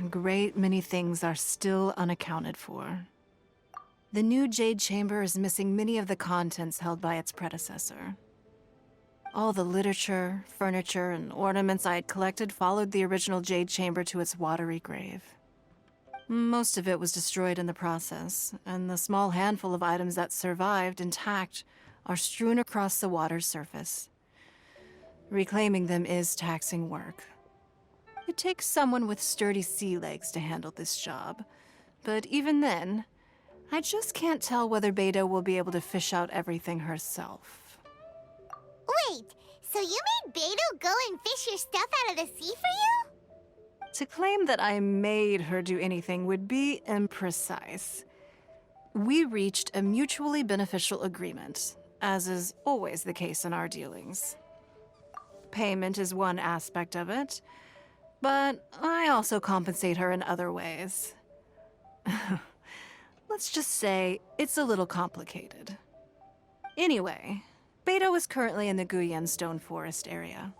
a great many things are still unaccounted for. The new Jade Chamber is missing many of the contents held by its predecessor. All the literature, furniture, and ornaments I had collected followed the original Jade Chamber to its watery grave. Most of it was destroyed in the process, and the small handful of items that survived intact are strewn across the water's surface. Reclaiming them is taxing work. It takes someone with sturdy sea legs to handle this job, but even then, I just can't tell whether Beidou will be able to fish out everything herself. Wait, so you made Beidou go and fish your stuff out of the sea for you? To claim that I made her do anything would be imprecise. We reached a mutually beneficial agreement, as is always the case in our dealings. Payment is one aspect of it, but I also compensate her in other ways. Let's just say it's a little complicated. Anyway, Beidou is currently in the Guyan Stone Forest area.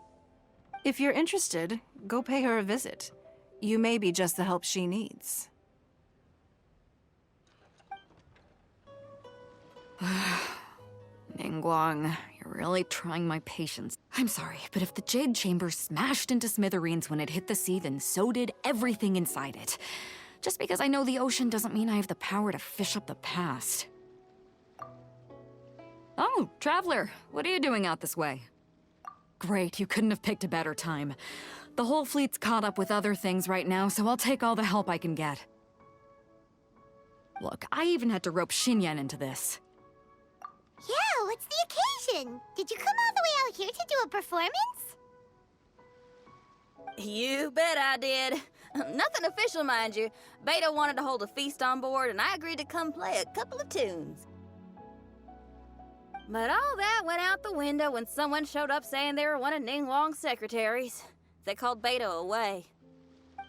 If you're interested, go pay her a visit. You may be just the help she needs. Ningguang, you're really trying my patience. I'm sorry, but if the Jade Chamber smashed into smithereens when it hit the sea, then so did everything inside it. Just because I know the ocean doesn't mean I have the power to fish up the past. Oh, Traveler, what are you doing out this way? Great, you couldn't have picked a better time. The whole fleet's caught up with other things right now, so I'll take all the help I can get. Look, I even had to rope Xinyan into this. Yeah, what's the occasion? Did you come all the way out here to do a performance? You bet I did. Nothing official, mind you. Beidou wanted to hold a feast on board, and I agreed to come play a couple of tunes. But all that went out the window when someone showed up saying they were one of Ningguang's secretaries. They called Beidou away.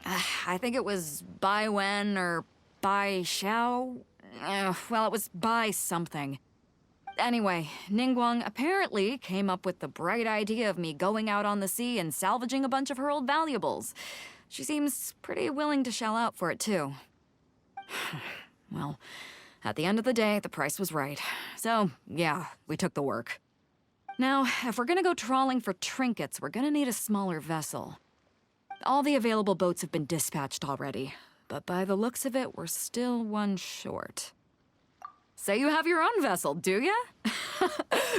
I think it was Bai Wen or Bai Xiao. Well, it was Bai something. Anyway, Ningguang apparently came up with the bright idea of me going out on the sea and salvaging a bunch of her old valuables. She seems pretty willing to shell out for it, too. Well, at the end of the day, the price was right. So, yeah, we took the work. Now, if we're gonna go trawling for trinkets, we're gonna need a smaller vessel. All the available boats have been dispatched already, but by the looks of it, we're still one short. So you have your own vessel, do ya?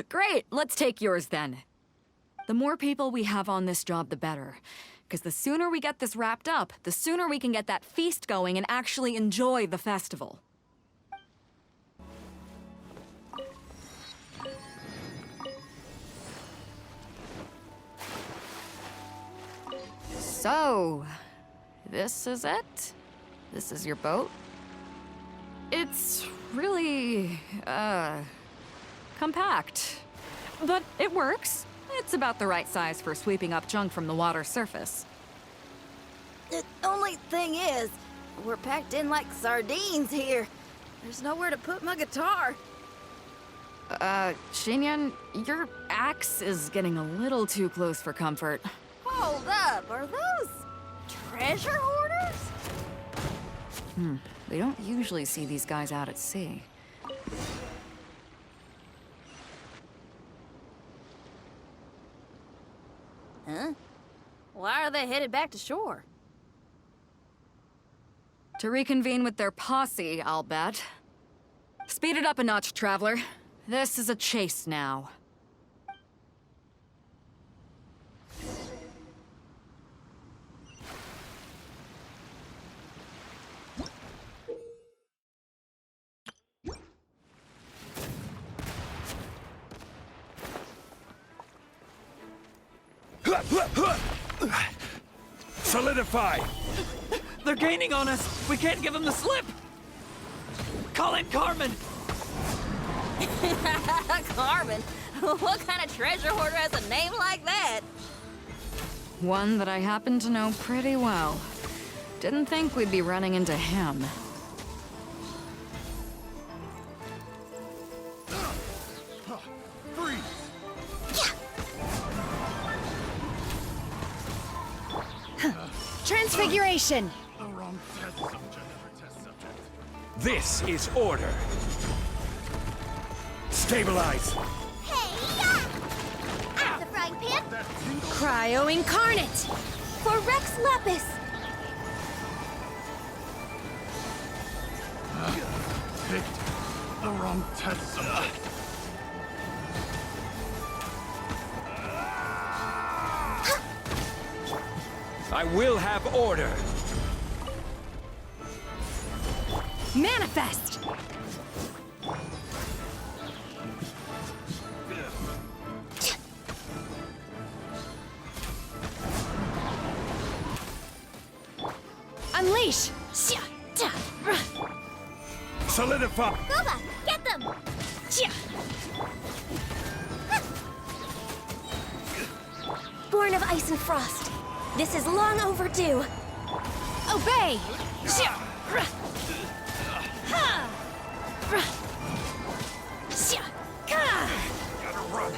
Great, let's take yours then. The more people we have on this job, the better. Because the sooner we get this wrapped up, the sooner we can get that feast going and actually enjoy the festival. So, this is it? This is your boat? It's really, compact. But it works. It's about the right size for sweeping up junk from the water's surface. The only thing is, we're packed in like sardines here. There's nowhere to put my guitar. Xinyan, your axe is getting a little too close for comfort. Hold up, are those treasure hoarders? They don't usually see these guys out at sea. Huh? Why are they headed back to shore? To reconvene with their posse, I'll bet. Speed it up a notch, Traveler. This is a chase now. Solidify! They're gaining on us! We can't give them the slip! Call in Carmen! Carmen? What kind of treasure hoarder has a name like that? One that I happen to know pretty well. Didn't think we'd be running into him. Transfiguration! This is order. Stabilize. Hey-ya! At the frying pan, Cryo Incarnate! for Rex Lapis! Picked the wrong test subject. I will have order. Manifest! Unleash! Solidify. Boba, get them! Born of ice and frost. This is long overdue. Obey! Gotta run.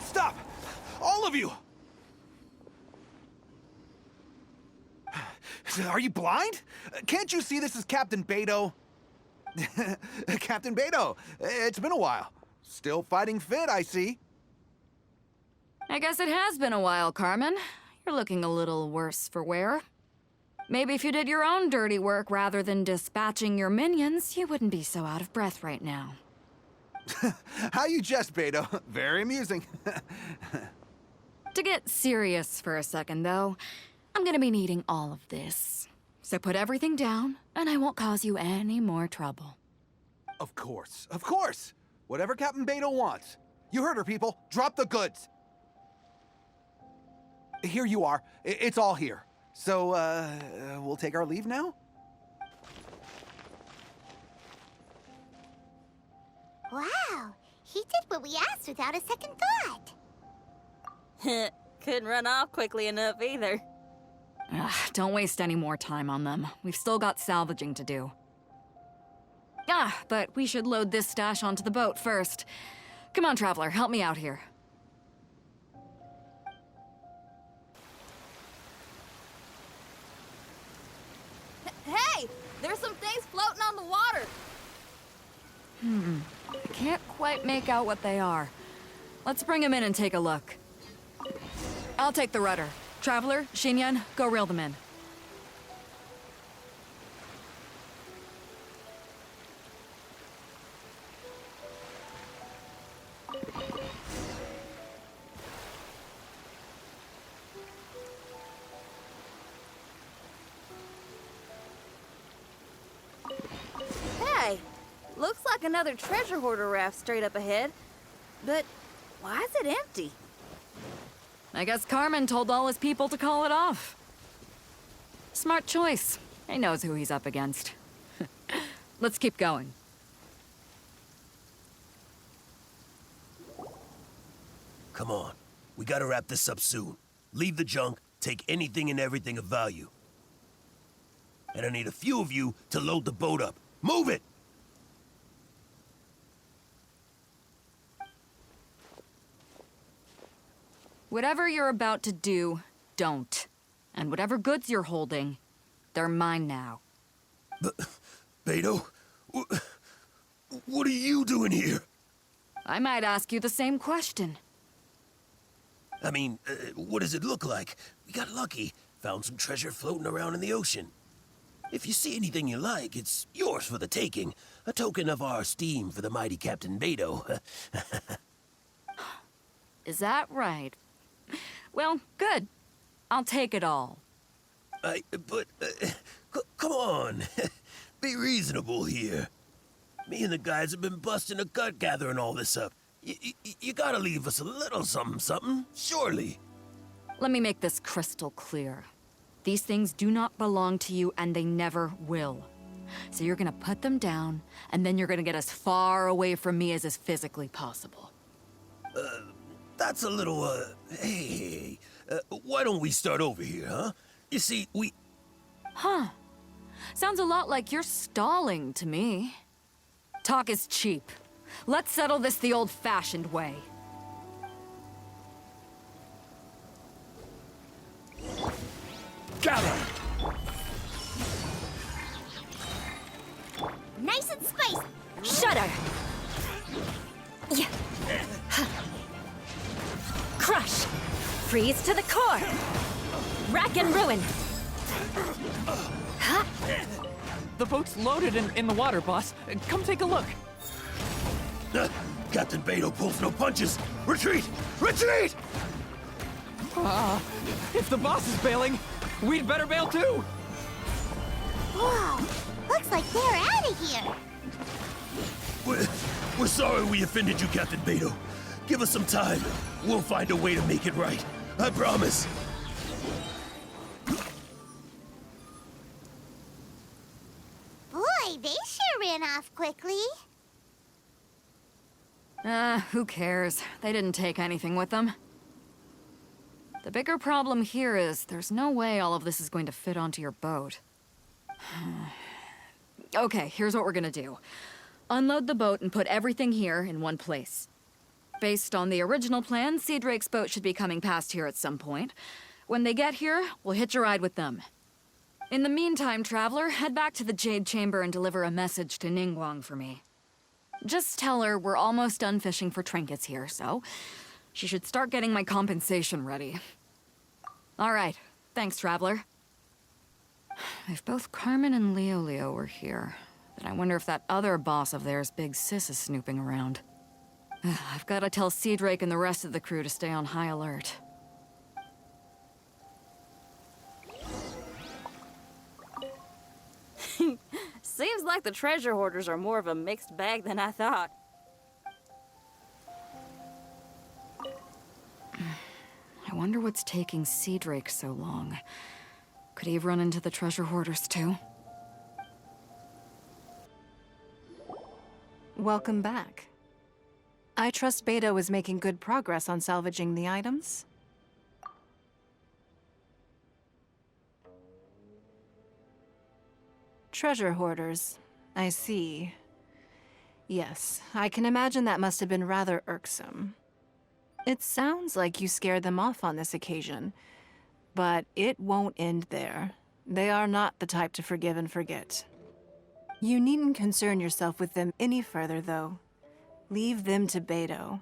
Stop! All of you! Are you blind? Can't you see this is Captain Beidou? Captain Beidou, it's been a while. Still fighting fit, I see. I guess it has been a while, Carmen. You're looking a little worse for wear. Maybe if you did your own dirty work rather than dispatching your minions, you wouldn't be so out of breath right now. How you jest, Beidou. Very amusing. To get serious for a second, though, I'm gonna be needing all of this. So put everything down, and I won't cause you any more trouble. Of course, of course. Whatever Captain Beidou wants. You heard her, people. Drop the goods. Here you are. It's all here. So, we'll take our leave now? Wow, he did what we asked without a second thought. Couldn't run off quickly enough either. Ugh, don't waste any more time on them. We've still got salvaging to do. But we should load this stash onto the boat first. Come on, Traveler, help me out here. Hey! There's some things floating on the water! I can't quite make out what they are. Let's bring them in and take a look. I'll take the rudder. Traveler, Xinyan, go reel them in. Hey! Looks like another treasure hoarder raft straight up ahead. But why is it empty? I guess Carmen told all his people to call it off. Smart choice. He knows who he's up against. Let's keep going. Come on. We gotta wrap this up soon. Leave the junk, take anything and everything of value. And I need a few of you to load the boat up. Move it! Whatever you're about to do, don't. And whatever goods you're holding, they're mine now. Beidou, what are you doing here? I might ask you the same question. I mean, what does it look like? We got lucky. Found some treasure floating around in the ocean. If you see anything you like, it's yours for the taking. A token of our esteem for the mighty Captain Beidou. Is that right? Well, good. I'll take it all. Come on. Be reasonable here. Me and the guys have been busting a gut gathering all this up. You gotta leave us a little something, surely. Let me make this crystal clear. These things do not belong to you, and they never will. So you're gonna put them down, and then you're gonna get as far away from me as is physically possible. That's a little, hey, why don't we start over here, huh? You see, Huh. Sounds a lot like you're stalling to me. Talk is cheap. Let's settle this the old-fashioned way. gather! Nice and spicy! Shudder! Yeah. Crush! Freeze to the core! Rack and ruin! The boat's loaded in the water, boss. Come take a look. Captain Beidou pulls no punches! Retreat! Retreat! If the boss is bailing, we'd better bail too! Whoa! Looks like they're out of here. We're sorry we offended you, Captain Beidou. Give us some time. We'll find a way to make it right. I promise. Boy, they sure ran off quickly. Who cares? They didn't take anything with them. The bigger problem here is there's no way all of this is going to fit onto your boat. Okay, here's what we're gonna do. Unload the boat and put everything here in one place. Based on the original plan, Sea Drake's boat should be coming past here at some point. When they get here, we'll hitch a ride with them. In the meantime, Traveler, head back to the Jade Chamber and deliver a message to Ningguang for me. Just tell her we're almost done fishing for trinkets here, so she should start getting my compensation ready. All right, thanks, Traveler. If both Carmen and Leo were here, then I wonder if that other boss of theirs, Big Sis, is snooping around. I've got to tell Sea Drake and the rest of the crew to stay on high alert. Seems like the treasure hoarders are more of a mixed bag than I thought. I wonder what's taking Sea Drake so long. Could he have run into the treasure hoarders too? Welcome back. I trust Beidou is making good progress on salvaging the items. Treasure hoarders, I see. Yes, I can imagine that must have been rather irksome. It sounds like you scared them off on this occasion, but it won't end there. They are not the type to forgive and forget. You needn't concern yourself with them any further, though. Leave them to Beidou.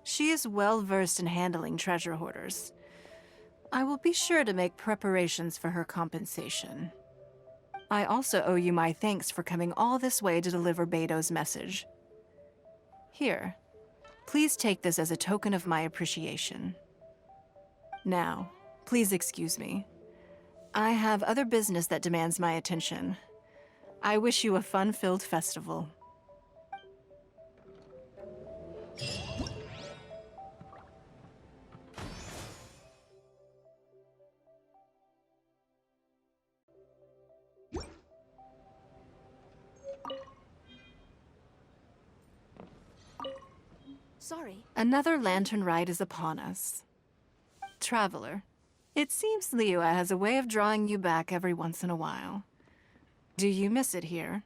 She is well versed in handling treasure hoarders. I will be sure to make preparations for her compensation. I also owe you my thanks for coming all this way to deliver Beidou's message. Here, please take this as a token of my appreciation. Now, please excuse me. I have other business that demands my attention. I wish you a fun-filled festival. Sorry. Another lantern rite is upon us. Traveler, it seems Liyue has a way of drawing you back every once in a while. Do you miss it here?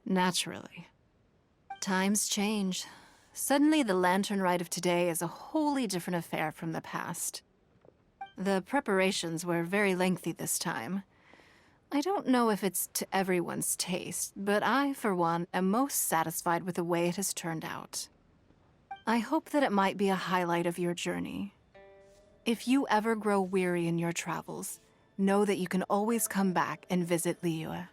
Naturally. Times change. Suddenly the lantern rite of today is a wholly different affair from the past. The preparations were very lengthy this time. I don't know if it's to everyone's taste, but I, for one, am most satisfied with the way it has turned out. I hope that it might be a highlight of your journey. If you ever grow weary in your travels, know that you can always come back and visit Liyue.